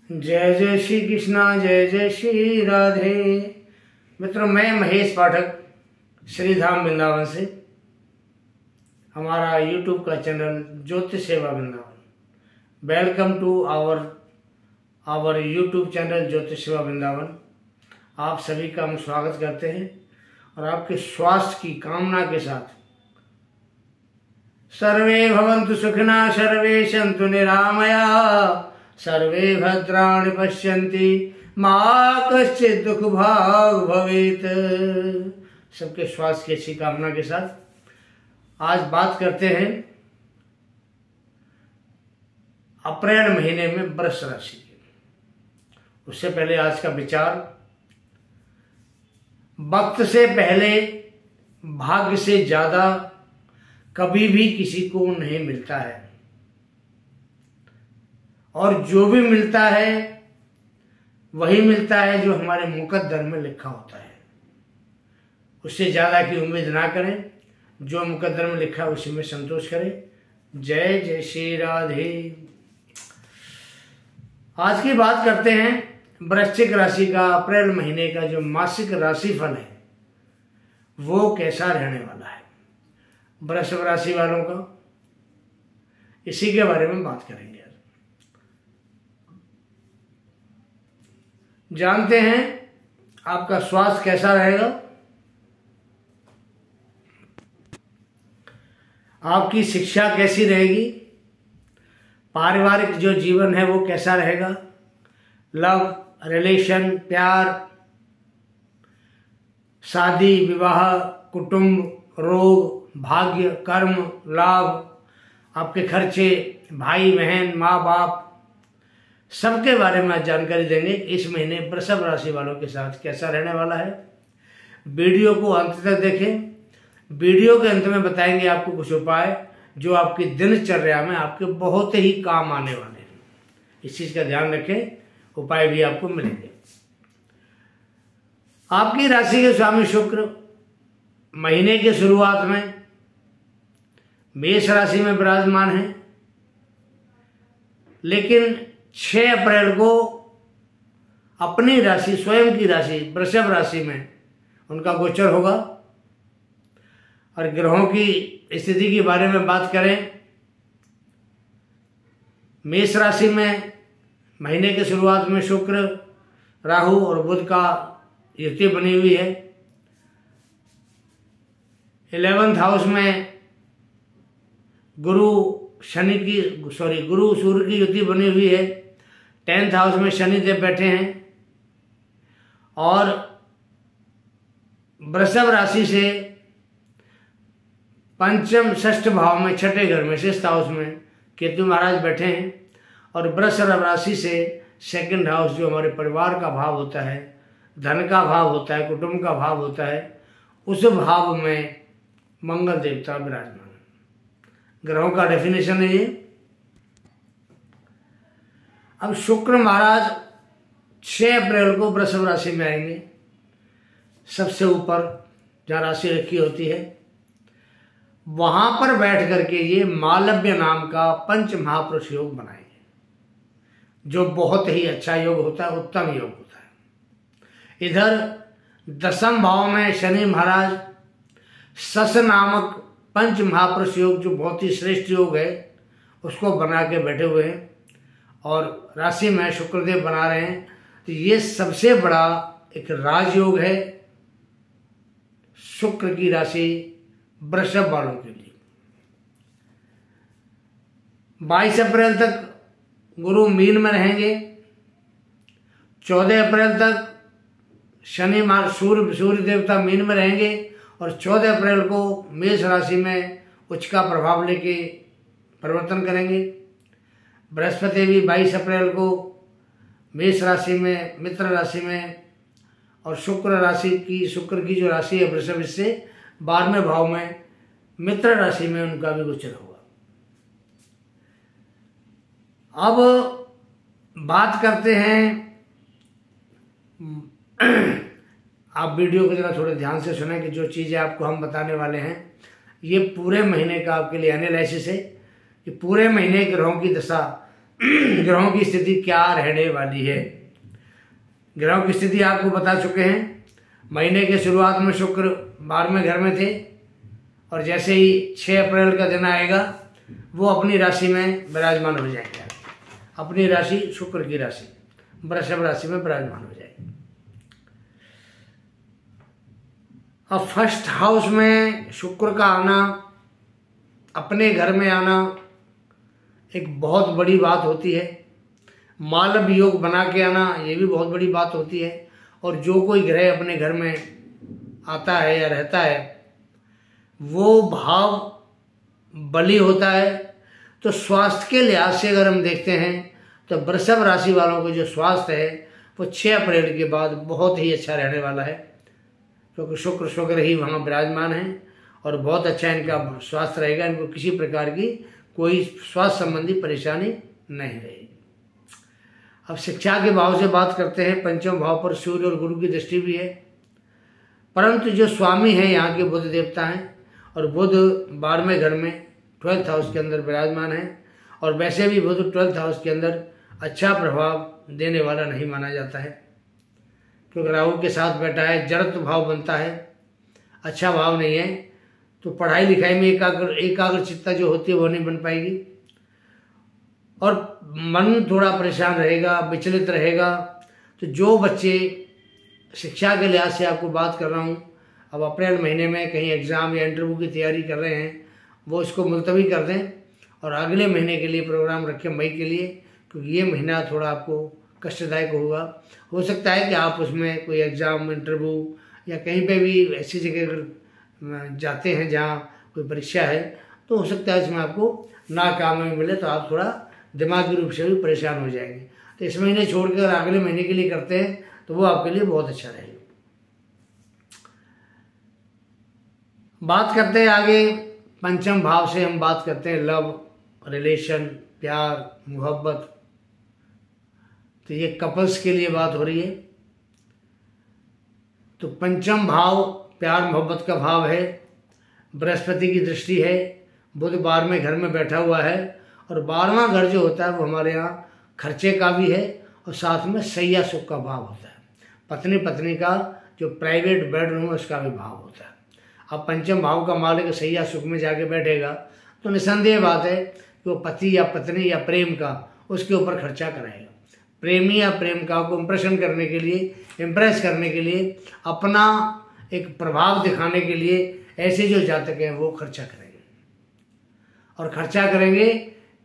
जय जय श्री कृष्णा, जय जय श्री राधे। मित्रों, मैं महेश पाठक श्रीधाम वृंदावन से, हमारा YouTube का channel Jyotish Seva Vrindavan. Welcome to our YouTube channel Jyotish Seva Vrindavan. आप सभी का हम स्वागत करते हैं और आपके स्वास्थ्य की कामना के साथ सर्वे भवन्तु सुखिनः, सर्वे सन्तु निरामया, सर्वे भद्राणि पश्यन्ति, मा कश्चित् दुःख भाग् भवेत्। सबके स्वास्थ्य की अच्छी कामना के साथ आज बात करते हैं अप्रैल महीने में वृष राशि की। उससे पहले आज का विचार, वक्त से पहले भाग्य से ज्यादा कभी भी किसी को नहीं मिलता है, और जो भी मिलता है वही मिलता है जो हमारे मुकद्दर में लिखा होता है। उससे ज्यादा की उम्मीद ना करें, जो मुकद्दर में लिखा है उसी में संतोष करें। जय जय श्री राधे। आज की बात करते हैं वृश्चिक राशि का अप्रैल महीने का जो मासिक राशिफल है वो कैसा रहने वाला है। वृश्चिक राशि वालों का इसी के बारे में बात करेंगे। जानते हैं आपका स्वास्थ्य कैसा रहेगा, आपकी शिक्षा कैसी रहेगी, पारिवारिक जो जीवन है वो कैसा रहेगा, लव रिलेशन, प्यार, शादी विवाह, कुटुंब, रोग, भाग्य, कर्म, लाभ, आपके खर्चे, भाई बहन, माँ बाप, सबके बारे में जानकारी देंगे। इस महीने वृषभ राशि वालों के साथ कैसा रहने वाला है। वीडियो को अंत तक देखें। वीडियो के अंत में बताएंगे आपको कुछ उपाय जो आपकी दिनचर्या में आपके बहुत ही काम आने वाले हैं। इस चीज का ध्यान रखें, उपाय भी आपको मिलेंगे। आपकी राशि के स्वामी शुक्र महीने की शुरुआत में मेष राशि में विराजमान है, लेकिन 6 अप्रैल को अपनी राशि, स्वयं की राशि वृषभ राशि में उनका गोचर होगा। और ग्रहों की स्थिति के बारे में बात करें, मेष राशि में महीने की शुरुआत में शुक्र, राहु और बुध का युति बनी हुई है। 11th हाउस में गुरु सूर्य की युति बनी हुई है। 10th हाउस में शनि देव बैठे हैं और वृषभ राशि से पंचम षष्ठ भाव में छठे घर में 6th हाउस में केतु महाराज बैठे हैं। और वृषभ राशि से 2nd हाउस जो हमारे परिवार का भाव होता है, धन का भाव होता है, कुटुंब का भाव होता है, उस भाव में मंगल देवता विराजमान। ग्रहों का डेफिनेशन है ये। अब शुक्र महाराज 6 अप्रैल को वृषभ राशि में आएंगे। सबसे ऊपर जहाँ राशि रखी होती है वहां पर बैठ करके ये मालव्य नाम का पंच महापुरुष योग बनाएंगे, जो बहुत ही अच्छा योग होता है, उत्तम योग होता है। इधर 10th भाव में शनि महाराज सस नामक पंच महापुरुष योग, जो बहुत ही श्रेष्ठ योग है, उसको बना के बैठे हुए हैं और राशि में शुक्रदेव बना रहे हैं। तो ये सबसे बड़ा एक राजयोग है शुक्र की राशि वृषभ वालों के लिए। 22 अप्रैल तक गुरु मीन में रहेंगे। 14 अप्रैल तक शनि सूर्य देवता मीन में रहेंगे और 14 अप्रैल को मेष राशि में उच्च का प्रभाव लेके परिवर्तन करेंगे। बृहस्पति भी 22 अप्रैल को मेष राशि में, मित्र राशि में, और शुक्र की जो राशि है वृषभ, इससे 12वें भाव में मित्र राशि में उनका भी गोचर होगा। अब बात करते हैं, आप वीडियो को जरा थोड़े ध्यान से सुनें कि जो चीज़ें आपको हम बताने वाले हैं ये पूरे महीने का आपके लिए एनालिसिस है कि पूरे महीने ग्रहों की दशा ग्रहों की स्थिति क्या रहने वाली है। ग्रहों की स्थिति आपको बता चुके हैं। महीने के शुरुआत में शुक्र 12वें घर में थे और जैसे ही 6 अप्रैल का दिन आएगा वो अपनी राशि में विराजमान हो जाएंगे। अपनी राशि शुक्र की राशि वृषभ राशि में विराजमान हो जाएगी। अब फर्स्ट हाउस में शुक्र का आना, अपने घर में आना एक बहुत बड़ी बात होती है। मालव योग बना के आना ये भी बहुत बड़ी बात होती है। और जो कोई ग्रह अपने घर में आता है या रहता है वो भाव बली होता है। तो स्वास्थ्य के लिहाज से अगर हम देखते हैं तो वृषभ राशि वालों को जो स्वास्थ्य है वो 6 अप्रैल के बाद बहुत ही अच्छा रहने वाला है, क्योंकि शुक्र ही वहाँ विराजमान है और बहुत अच्छा इनका स्वास्थ्य रहेगा। इनको किसी प्रकार की कोई स्वास्थ्य संबंधी परेशानी नहीं रहेगी। अब शिक्षा के भाव से बात करते हैं। पंचम भाव पर सूर्य और गुरु की दृष्टि भी है, परंतु जो स्वामी हैं यहाँ के बुध देवता हैं और बुध 12वें घर में 12th हाउस के अंदर विराजमान है। और वैसे भी बुध 12th हाउस के अंदर अच्छा प्रभाव देने वाला नहीं माना जाता है, क्योंकि राहु के साथ बैठा है, जड़त्व भाव बनता है, अच्छा भाव नहीं है। तो पढ़ाई लिखाई में एकाग्रचित्ता जो होती है वो नहीं बन पाएगी और मन थोड़ा परेशान रहेगा, विचलित रहेगा। तो जो बच्चे शिक्षा के लिहाज से आपको बात कर रहा हूँ, अब अप्रैल महीने में कहीं एग्ज़ाम या इंटरव्यू की तैयारी कर रहे हैं वो इसको मुलतवी कर दें और अगले महीने के लिए प्रोग्राम रखें, मई के लिए, क्योंकि ये महीना थोड़ा आपको कष्टदायक होगा। हो सकता है कि आप उसमें कोई एग्ज़ाम, इंटरव्यू या कहीं पे भी ऐसी जगह जाते हैं जहाँ कोई परीक्षा है तो हो सकता है इसमें आपको नाकामयाबी मिले, तो आप थोड़ा दिमागी रूप से भी परेशान हो जाएंगे। तो इस महीने छोड़कर अगले महीने के लिए करते हैं तो वो आपके लिए बहुत अच्छा रहेगा। बात करते हैं आगे पंचम भाव से, हम बात करते हैं लव, रिलेशन, प्यार, मोहब्बत। तो ये कपल्स के लिए बात हो रही है। तो पंचम भाव प्यार मोहब्बत का भाव है, बृहस्पति की दृष्टि है, बुध 12वें घर में बैठा हुआ है और 12वां घर जो होता है वो हमारे यहाँ खर्चे का भी है और साथ में सैया सुख का भाव होता है। पत्नी का जो प्राइवेट बेडरूम है उसका भी भाव होता है। अब पंचम भाव का मालिक सैया सुख में जाके बैठेगा तो निसंदेह बात है कि वो पति या पत्नी या प्रेम का उसके ऊपर खर्चा कराएगा। प्रेमी या प्रेमिका को इम्प्रेस करने के लिए अपना एक प्रभाव दिखाने के लिए ऐसे जो जातक हैं वो खर्चा करेंगे। और खर्चा करेंगे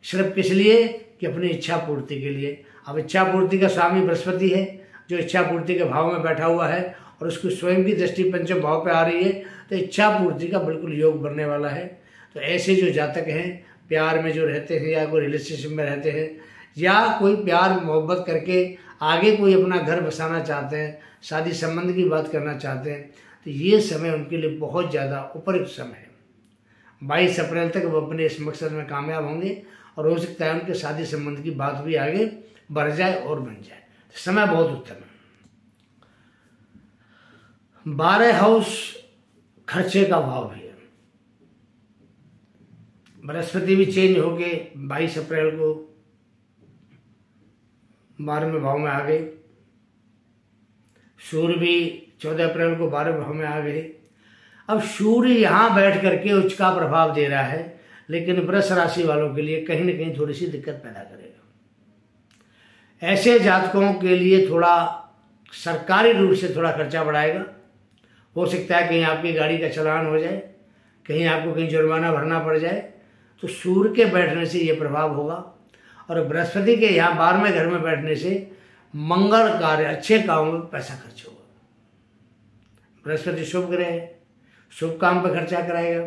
सिर्फ किस लिए कि अपनी इच्छा पूर्ति के लिए। अब इच्छा पूर्ति का स्वामी बृहस्पति है जो इच्छा पूर्ति के भाव में बैठा हुआ है और उसकी स्वयं की दृष्टि पंचम भाव पे आ रही है, तो इच्छा पूर्ति का बिल्कुल योग बनने वाला है। तो ऐसे जो जातक हैं प्यार में जो रहते हैं या कोई रिलेशनशिप में रहते हैं या कोई प्यार मोहब्बत करके आगे कोई अपना घर बसाना चाहते हैं, शादी संबंध की बात करना चाहते हैं, तो ये समय उनके लिए बहुत ज़्यादा उपयुक्त समय है। 22 अप्रैल तक वो अपने इस मकसद में कामयाब होंगे और हो सकता है उनके शादी संबंध की बात भी आगे बढ़ जाए और बन जाए। समय बहुत उत्तम है। 12 हाउस खर्चे का भाव है। बृहस्पति भी चेंज हो गए 22 अप्रैल को 12वें भाव में आ गए। सूर्य भी 14 अप्रैल को 12वें भाव में आ गए। अब सूर्य यहाँ बैठ करके उच्च का प्रभाव दे रहा है, लेकिन वृष राशि वालों के लिए कहीं ना कहीं थोड़ी सी दिक्कत पैदा करेगा। ऐसे जातकों के लिए थोड़ा सरकारी रूप से थोड़ा खर्चा बढ़ाएगा। हो सकता है कहीं आपकी गाड़ी का चालान हो जाए, कहीं आपको कहीं जुर्माना भरना पड़ जाए, तो सूर्य के बैठने से ये प्रभाव होगा। और बृहस्पति के यहाँ 12वें घर में बैठने से मंगल कार्य, अच्छे कामों में पैसा खर्च होगा। बृहस्पति शुभ ग्रह है, शुभ काम पर खर्चा कराएगा।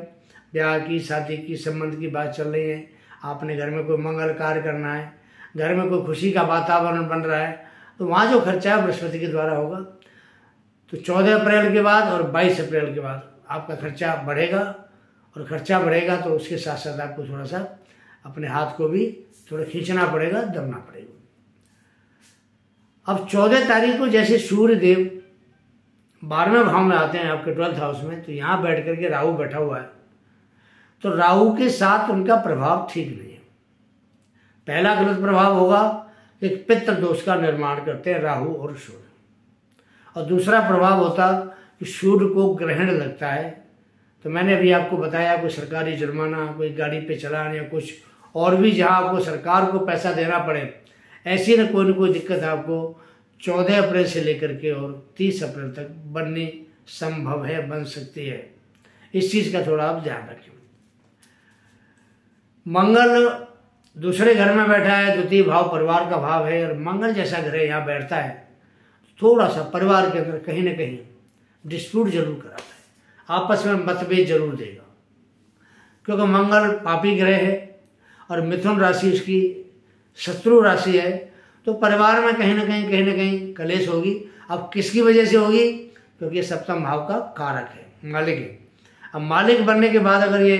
ब्याह की, शादी की, संबंध की बात चल रही है, आपने घर में कोई मंगल कार्य करना है, घर में कोई खुशी का वातावरण बन रहा है, तो वहाँ जो खर्चा है बृहस्पति के द्वारा होगा। तो 14 अप्रैल के बाद और 22 अप्रैल के बाद आपका खर्चा बढ़ेगा और खर्चा बढ़ेगा तो उसके साथ साथ आपको थोड़ा सा अपने हाथ को भी थोड़ा खींचना पड़ेगा, दबना पड़ेगा। अब 14 तारीख को जैसे सूर्य देव 12वें भाव में आते हैं आपके 12th हाउस में, तो यहाँ बैठ करके राहु बैठा हुआ है, तो राहु के साथ उनका प्रभाव ठीक नहीं है। पहला गलत प्रभाव होगा कि पितृ दोष का निर्माण करते हैं राहु और सूर्य। और दूसरा प्रभाव होता कि सूर्य को ग्रहण लगता है। तो मैंने अभी आपको बताया, कोई सरकारी जुर्माना, कोई गाड़ी पे चलान या कुछ और भी जहां आपको सरकार को पैसा देना पड़े, ऐसी न कोई दिक्कत आपको 14 अप्रैल से लेकर के और 30 अप्रैल तक बननी संभव है, बन सकती है। इस चीज़ का थोड़ा आप ध्यान रखें। मंगल दूसरे घर में बैठा है, द्वितीय भाव परिवार का भाव है, और मंगल जैसा ग्रह यहाँ बैठता है, थोड़ा सा परिवार के अंदर कहीं ना कहीं डिस्प्यूट जरूर कराता है, आपस में मतभेद जरूर देगा, क्योंकि मंगल पापी ग्रह है और मिथुन राशि उसकी शत्रु राशि है। तो परिवार में कहीं ना कहीं कलेश होगी। अब किसकी वजह से होगी? क्योंकि ये सप्तम भाव का कारक है, मालिक है। अब मालिक बनने के बाद अगर ये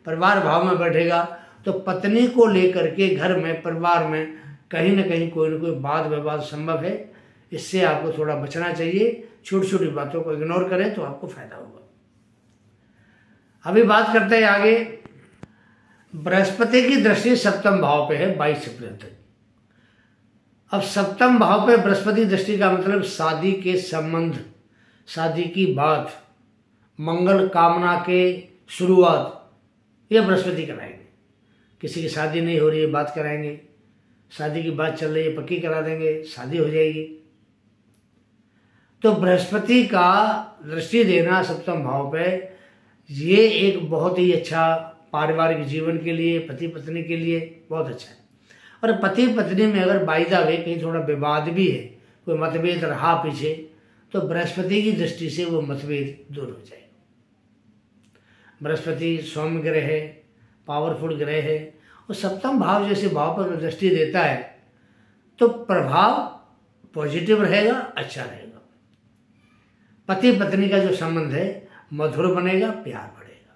परिवार भाव में बैठेगा तो पत्नी को लेकर के घर में, परिवार में कहीं ना कोई वाद विवाद संभव है। इससे आपको थोड़ा बचना चाहिए। छोटी छोटी बातों को इग्नोर करें तो आपको फायदा होगा। अभी बात करते हैं आगे। बृहस्पति की दृष्टि सप्तम भाव पे है 22 अप्रैल तक। अब सप्तम भाव पे बृहस्पति दृष्टि का मतलब शादी के संबंध, शादी की बात, मंगल कामना के शुरुआत, ये बृहस्पति कराएंगे। किसी की शादी नहीं हो रही है, बात कराएंगे। शादी की बात चल रही है, पक्की करा देंगे, शादी हो जाएगी। तो बृहस्पति का दृष्टि देना सप्तम भाव पे, ये एक बहुत ही अच्छा पारिवारिक जीवन के लिए, पति पत्नी के लिए बहुत अच्छा है। और पति पत्नी में अगर बाय द वे कहीं थोड़ा विवाद भी है, कोई मतभेद रहा पीछे, तो बृहस्पति की दृष्टि से वो मतभेद दूर हो जाएगा। बृहस्पति सौम्य ग्रह है, पावरफुल ग्रह है, और सप्तम भाव जैसे भाव पर दृष्टि देता है तो प्रभाव पॉजिटिव रहेगा, अच्छा रहेगा। पति पत्नी का जो संबंध है मधुर बनेगा, प्यार बढ़ेगा,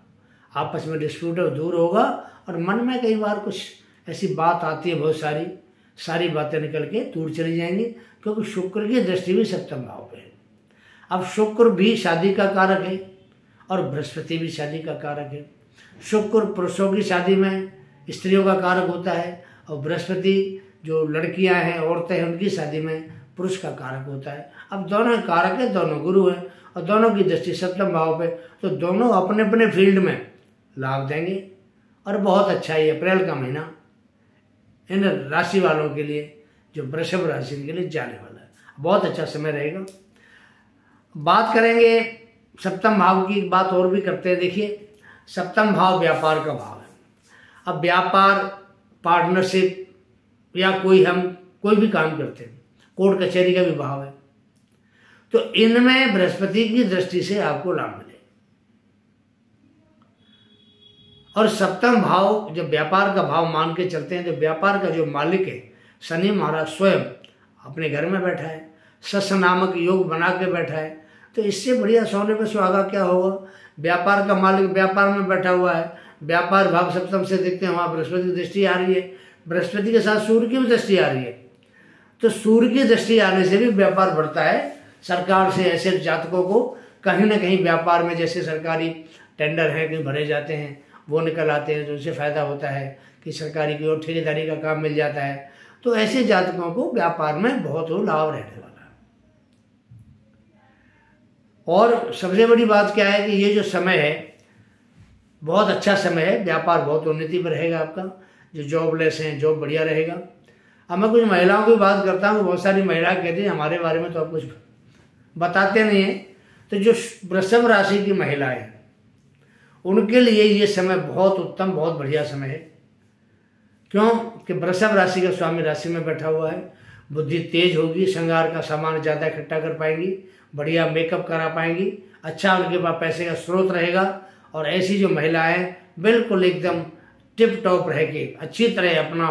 आपस में डिस्प्यूट दूर होगा, और मन में कई बार कुछ ऐसी बात आती है, बहुत सारी बातें निकल के दूर चली जाएंगी, क्योंकि शुक्र की दृष्टि भी सप्तम भाव पे है। अब शुक्र भी शादी का कारक है और बृहस्पति भी शादी का कारक है। शुक्र पुरुषों की शादी में स्त्रियों का कारक होता है, और बृहस्पति जो लड़कियां हैं, औरतें हैं, उनकी शादी में पुरुष का कारक होता है। अब दोनों कारक है, दोनों गुरु हैं, और दोनों की दृष्टि सप्तम भाव पे, तो दोनों अपने अपने फील्ड में लाभ देंगे। और बहुत अच्छा है अप्रैल का महीना इन राशि वालों के लिए, जो वृषभ राशि के लिए जाने वाला है, बहुत अच्छा समय रहेगा। बात करेंगे सप्तम भाव की, बात और भी करते हैं। देखिए, सप्तम भाव व्यापार का भाव है। अब व्यापार, पार्टनरशिप, या कोई भी काम करते हैं, कोर्ट कचहरी का भी भाव है, तो इनमें बृहस्पति की दृष्टि से आपको लाभ मिले। और सप्तम भाव जब व्यापार का भाव मान के चलते हैं, तो व्यापार का जो मालिक है शनि महाराज स्वयं अपने घर में बैठा है, सस नामक योग बना के बैठा है, तो इससे बढ़िया सोने पे सुहागा क्या होगा। व्यापार का मालिक व्यापार में बैठा हुआ है, व्यापार भाव सप्तम से देखते हैं, वहाँ बृहस्पति की दृष्टि आ रही है, बृहस्पति के साथ सूर्य की भी दृष्टि आ रही है, तो सूर्य की दृष्टि आने से भी व्यापार बढ़ता है। सरकार से ऐसे जातकों को कहीं ना कहीं व्यापार में, जैसे सरकारी टेंडर है कहीं भरे जाते हैं, वो निकल आते हैं, तो उससे फायदा होता है कि सरकारी की और ठेकेदारी का काम मिल जाता है। तो ऐसे जातकों को व्यापार में बहुत लाभ रहने वाला है। और सबसे बड़ी बात क्या है कि ये जो समय है बहुत अच्छा समय है, व्यापार बहुत उन्नति पर रहेगा आपका। जो जॉबलेस हैं, जॉब बढ़िया रहेगा। अब मैं कुछ महिलाओं की बात करता हूँ, बहुत सारी महिलाएं कहती हैं हमारे बारे में तो आप कुछ बताते नहीं हैं। तो जो वृषभ राशि की महिलाएं हैं, उनके लिए ये समय बहुत उत्तम, बहुत बढ़िया समय है। क्यों कि वृषभ राशि का स्वामी राशि में बैठा हुआ है, बुद्धि तेज होगी, श्रृंगार का सामान ज़्यादा इकट्ठा कर पाएंगी, बढ़िया मेकअप करा पाएंगी, अच्छा उनके पास पैसे का स्रोत रहेगा। और ऐसी जो महिलाएं बिल्कुल एकदम टिप टॉप रह के अच्छी तरह अपना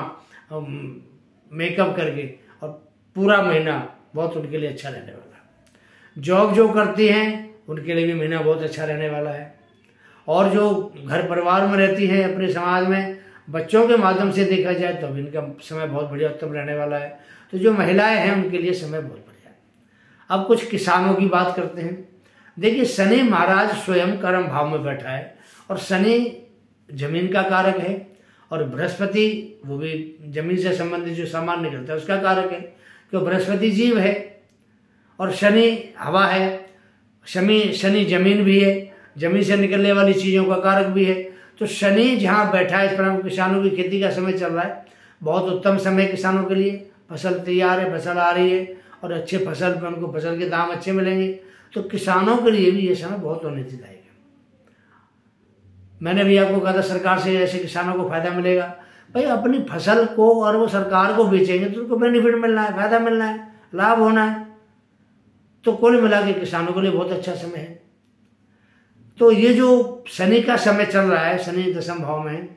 मेकअप करके, और पूरा महीना बहुत उनके लिए अच्छा रहने वाला है। जॉब जो करती हैं उनके लिए भी महीना बहुत अच्छा रहने वाला है। और जो घर परिवार में रहती हैं, अपने समाज में बच्चों के माध्यम से देखा जाए तो इनका समय बहुत बढ़िया उत्तम रहने वाला है। तो जो महिलाएं हैं उनके लिए समय बहुत बढ़िया है। अब कुछ किसानों की बात करते हैं। देखिए, शनि महाराज स्वयं कर्म भाव में बैठा है, और शनि जमीन का कारक है, और बृहस्पति वो भी जमीन से संबंधित जो सामान निकलता है उसका कारक है, क्यों बृहस्पति जीव है और शनि हवा है, शनि जमीन भी है, जमीन से निकलने वाली चीज़ों का कारक भी है। तो शनि जहाँ बैठा है, इस पर किसानों की खेती का समय चल रहा है, बहुत उत्तम समय किसानों के लिए। फसल तैयार है, फसल आ रही है और अच्छे फसल पर उनको फसल के दाम अच्छे मिलेंगे, तो किसानों के लिए भी ये समय बहुत उन्नतिदायक है। मैंने भी आपको कहा था सरकार से ऐसे किसानों को फायदा मिलेगा। भाई अपनी फसल को और वो सरकार को बेचेंगे तो उनको बेनिफिट मिलना है, फायदा मिलना है, लाभ होना है। तो कुल मिला के किसानों के लिए बहुत अच्छा समय है। तो ये जो शनि का समय चल रहा है, शनि दशम भाव में,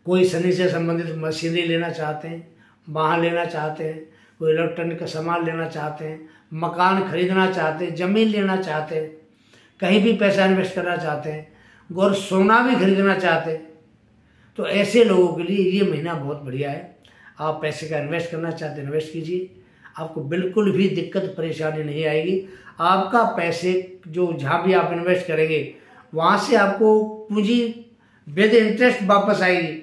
कोई शनि से संबंधित मशीनरी लेना चाहते हैं, वाहन लेना चाहते हैं, कोई इलेक्ट्रॉनिक का सामान लेना चाहते हैं, मकान खरीदना चाहते हैं, ज़मीन लेना चाहते हैं, कहीं भी पैसा इन्वेस्ट करना चाहते हैं, और सोना भी खरीदना चाहते हैं, तो ऐसे लोगों के लिए ये महीना बहुत बढ़िया है। आप पैसे का इन्वेस्ट करना चाहते हैं, इन्वेस्ट कीजिए, आपको बिल्कुल भी दिक्कत परेशानी नहीं आएगी। आपका पैसे जो जहाँ भी आप इन्वेस्ट करेंगे वहाँ से आपको पूंजी विद इंटरेस्ट वापस आएगी।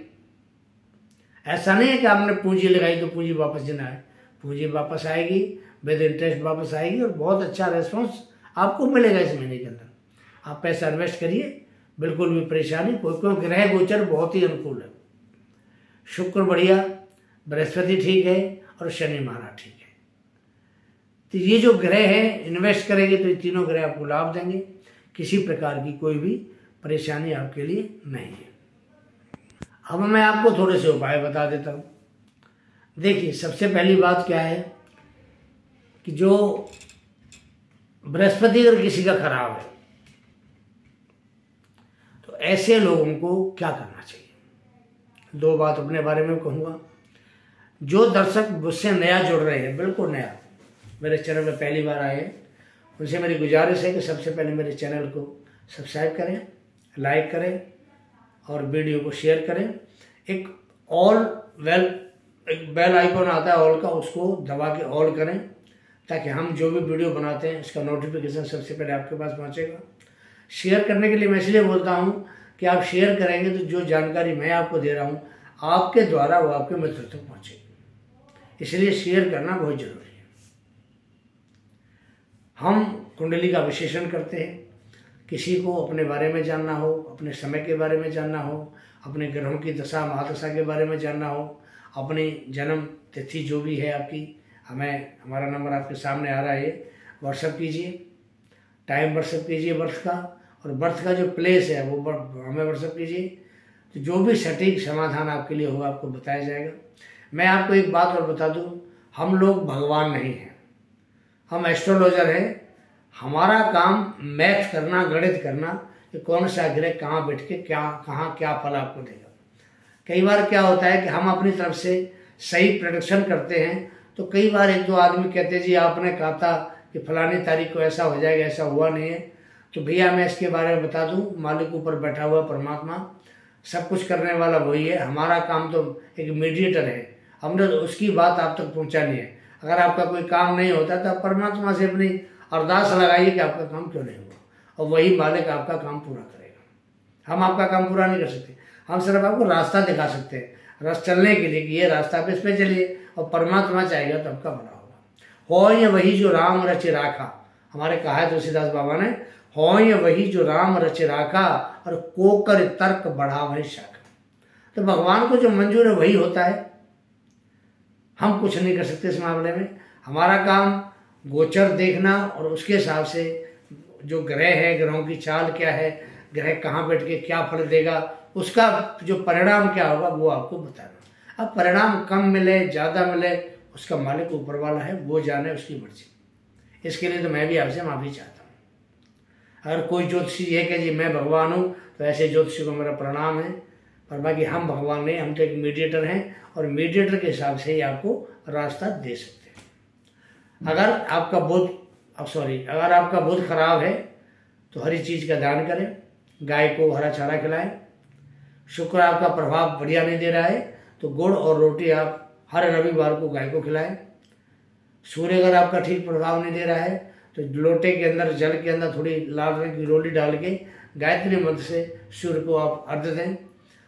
ऐसा नहीं है कि आपने पूंजी लगाई तो पूंजी वापस देना है, पूंजी वापस आएगी, विद इंटरेस्ट वापस आएगी और बहुत अच्छा रेस्पॉन्स आपको मिलेगा इस महीने के अंदर। आप पैसा इन्वेस्ट करिए, बिल्कुल भी परेशानी कोई ग्रह गोचर बहुत ही अनुकूल है। शुक्र बढ़िया, बृहस्पति ठीक है और शनि महाराज ठीक है। तो ये जो ग्रह है इन्वेस्ट करेंगे तो ये तीनों ग्रह आपको लाभ देंगे, किसी प्रकार की कोई भी परेशानी आपके लिए नहीं है। अब मैं आपको थोड़े से उपाय बता देता हूँ। देखिए सबसे पहली बात क्या है कि जो बृहस्पति अगर किसी का खराब है तो ऐसे लोगों को क्या करना चाहिए। दो बात अपने बारे में कहूँगा। जो दर्शक मुझसे नया जुड़ रहे हैं, बिल्कुल नया, मेरे चैनल में पहली बार आए हैं, उनसे मेरी गुजारिश है कि सबसे पहले मेरे चैनल को सब्सक्राइब करें, लाइक करें और वीडियो को शेयर करें। एक बेल आइकॉन आता है ऑल का, उसको दबा के ऑल करें ताकि हम जो भी वीडियो बनाते हैं इसका नोटिफिकेशन सबसे पहले आपके पास पहुंचेगा। शेयर करने के लिए मैं इसलिए बोलता हूं कि आप शेयर करेंगे तो जो जानकारी मैं आपको दे रहा हूं आपके द्वारा वो आपके मित्र तक पहुंचेगी, इसलिए शेयर करना बहुत जरूरी है। हम कुंडली का विश्लेषण करते हैं। किसी को अपने बारे में जानना हो, अपने समय के बारे में जानना हो, अपने ग्रहों की दशा महादशा के बारे में जानना हो, अपनी जन्म तिथि जो भी है आपकी, हमारा नंबर आपके सामने आ रहा है, व्हाट्सएप कीजिए, टाइम व्हाट्सएप कीजिए बर्थ का, और बर्थ का जो प्लेस है वो हमें व्हाट्सएप कीजिए। तो जो भी सटीक समाधान आपके लिए होगा आपको बताया जाएगा। मैं आपको एक बात और बता दूं, हम लोग भगवान नहीं हैं, हम एस्ट्रोलॉजर हैं। हमारा काम मैथ करना, गणित करना कि कौन सा ग्रह कहाँ बैठ के कहाँ क्या फल आपको देगा। कई बार क्या होता है कि हम अपनी तरफ से सही प्रेडिक्शन करते हैं, तो कई बार एक दो आदमी कहते हैं जी आपने कहा था कि फलानी तारीख को ऐसा हो जाएगा, ऐसा हुआ नहीं है। तो भैया मैं इसके बारे में बता दूं, मालिक ऊपर बैठा हुआ परमात्मा, सब कुछ करने वाला वही है। हमारा काम तो एक मीडिएटर है, हमने तो उसकी बात आप तक पहुँचानी है। अगर आपका कोई काम नहीं होता तो आप परमात्मा से अपनी अरदास लगाइए कि आपका काम क्यों नहीं हुआ, और वही मालिक आपका काम पूरा करेगा। हम आपका काम पूरा नहीं कर सकते, हम सिर्फ आपको रास्ता दिखा सकते हैं, रास्ता चलने के लिए कि ये रास्ता पे इस पे चलिए, और परमात्मा चाहेगा तो आपका भला होगा। हो ये वही जो राम रचे राखा, हमारे कहा है तुलसीदास बाबा ने, हो ये वही जो राम रचे राखा और कोकर तर्क बढ़ा वही शाखा। तो भगवान को जो मंजूर है वही होता है, हम कुछ नहीं कर सकते इस मामले में। हमारा काम गोचर देखना और उसके हिसाब से जो ग्रह है, ग्रहों की चाल क्या है, ग्रह कहाँ बैठ के क्या फल देगा, उसका जो परिणाम क्या होगा वो आपको बताना। अब परिणाम कम मिले ज़्यादा मिले उसका मालिक ऊपर वाला है, वो जाने, उसकी मर्जी। इसके लिए तो मैं भी आपसे माफ़ी चाहता हूँ। अगर कोई ज्योतिषी ये कहे जी मैं भगवान हूँ तो ऐसे ज्योतिषी को मेरा प्रणाम है, पर बाकी हम भगवान नहीं, हम तो एक मीडिएटर हैं, और मीडिएटर के हिसाब से ही आपको रास्ता दे सकते हैं। अगर आपका बुध खराब है तो हरी चीज़ का दान करें, गाय को हरा चारा खिलाएं। शुक्र आपका प्रभाव बढ़िया नहीं दे रहा है तो गुड़ और रोटी आप हर रविवार को गाय को खिलाएं। सूर्य अगर आपका ठीक प्रभाव नहीं दे रहा है तो लोटे के अंदर, जल के अंदर थोड़ी लाल रंग की रोली डाल के गायत्री मंत्र से सूर्य को आप अर्घ्य दें।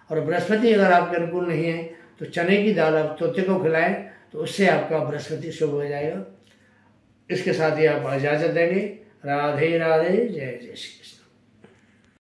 और बृहस्पति अगर आपके अनुकूल नहीं है तो चने की दाल आप तोते को खिलाएं तो उससे आपका बृहस्पति शुभ हो जाएगा। इसके साथ ही आप इजाज़त देंगे। राधे राधे, जय जय श्री कृष्ण।